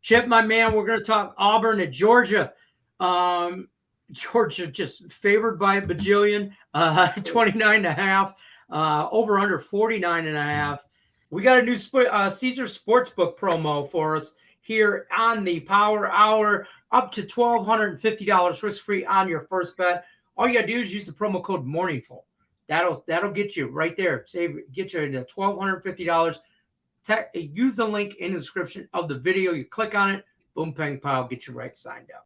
Chip, my man, we're going to talk Auburn at Georgia. Georgia just favored by a bajillion, 29.5, over under 49.5. We got a new Caesar Sportsbook promo for us here on the Power Hour, up to $1,250 risk-free on your first bet. All you got to do is use the promo code MORNINGFUL. That'll get you right there. Get you to $1,250. Use the link in the description of the video. You click on it, boom, pang, pow, get you right signed up.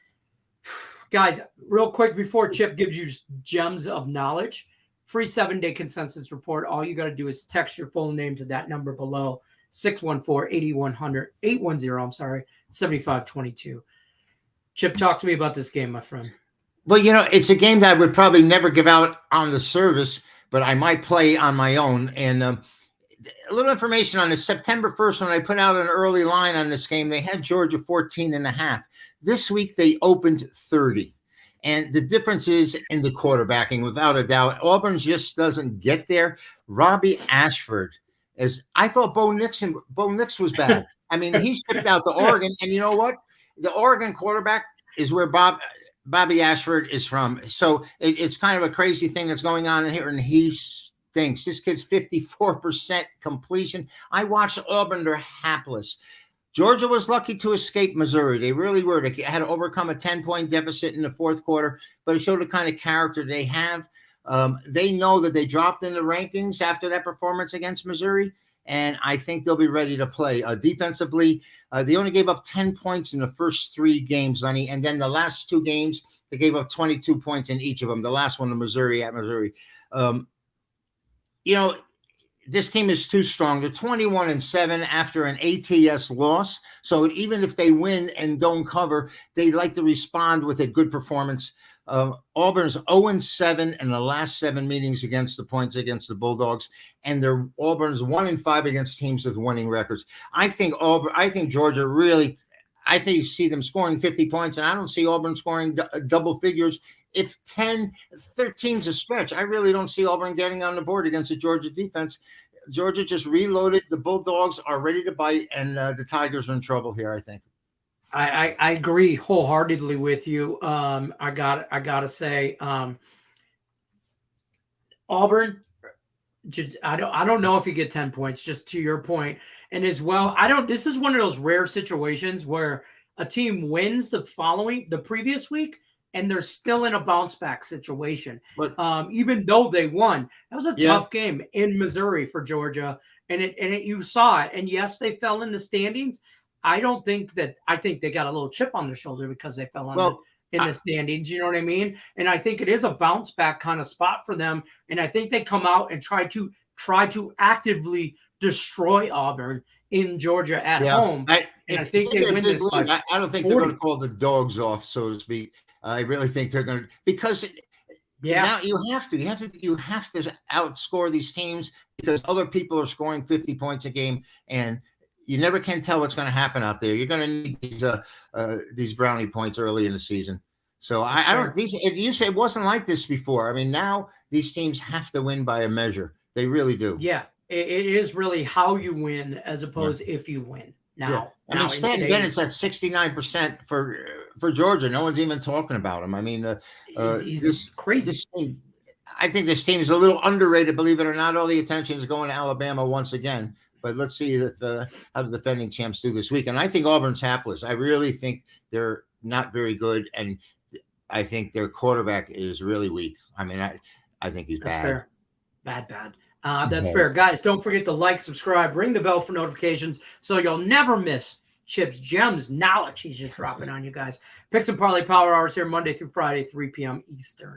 Guys, real quick before Chip gives you gems of knowledge, free 7-day consensus report. All you got to do is text your full name to that number below, 614-810-7522. Chip, talk to me about this game, my friend. Well, it's a game that I would probably never give out on the service, but I might play on my own. And a little information on this. September 1st, when I put out an early line on this game, they had Georgia 14.5. This week, they opened 30. And the difference is in the quarterbacking, without a doubt. Auburn just doesn't get there. Robbie Ashford, I thought Bo Nix was bad. I mean, he shipped out to Oregon. And you know what? The Oregon quarterback is where Bobby Ashford is from. So it's kind of a crazy thing that's going on in here, and he stinks. This kid's 54% completion. I watched Auburn. They're hapless. Georgia was lucky to escape Missouri. They really were. They had to overcome a 10-point deficit in the fourth quarter, but it showed the kind of character they have. They know that they dropped in the rankings after that performance against Missouri, and I think they'll be ready to play. Defensively, they only gave up 10 points in the first 3 games, Lenny, and then the last 2 games, they gave up 22 points in each of them. The last one, at Missouri. This team is too strong. They're 21-7 after an ATS loss. So even if they win and don't cover, they like to respond with a good performance. Auburn's 0-7 in the last 7 meetings against the Bulldogs, and Auburn's 1-5 against teams with winning records. I think Georgia really. I think you see them scoring 50 points, and I don't see Auburn scoring double figures. If 13's a stretch, I really don't see Auburn getting on the board against the Georgia defense. Georgia just reloaded. The Bulldogs are ready to bite, and the Tigers are in trouble here, I think. I agree wholeheartedly with you. I gotta say, Auburn. I don't know if you get 10 points, just to your point. And as well, this is one of those rare situations where a team wins the previous week, and they're still in a bounce back situation. But even though they won, that was a tough game in Missouri for Georgia. And you saw it. And yes, they fell in the standings. I think they got a little chip on their shoulder because they fell in the standings, you know what I mean? And I think it is a bounce back kind of spot for them. And I think they come out and try to actively destroy Auburn in Georgia at home. I think they win this. I don't think they're going to call the dogs off, so to speak. I really think they're going to, because now you have to outscore these teams because other people are scoring 50 points a game, and you never can tell what's going to happen out there. You're going to need these brownie points early in the season. So you said it wasn't like this before. I mean, now these teams have to win by a measure. They really do. Yeah, it is really how you win as opposed if you win. Now, Stanton Bennett's at 69% for Georgia. No one's even talking about him. I mean, he's crazy. I think this team is a little underrated, believe it or not. All the attention is going to Alabama once again. But let's see how the defending champs do this week. And I think Auburn's hapless. I really think they're not very good, and I think their quarterback is really weak. I mean, I think he's bad. Fair. Bad. That's fair. Guys, don't forget to like, subscribe, ring the bell for notifications so you'll never miss Chip's gems knowledge he's just dropping on you guys. Picks and Parlay Power Hours here Monday through Friday, 3 p.m. Eastern.